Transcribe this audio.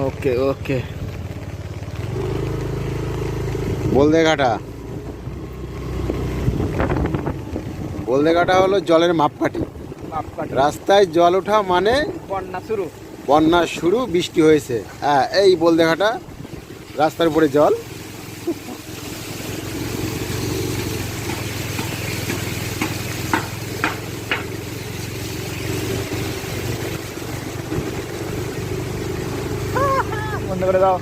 ওকে ওকে। বলদেঘাটা, বলদেঘাটা হলো জলের মাপকাঠি। রাস্তায় জল ওঠা মানে বন্যা শুরু। বন্যা শুরু, বৃষ্টি হয়েছে। হ্যাঁ, এই বলদেঘাটা, রাস্তার উপরে জল। বন্ধ করে দাও।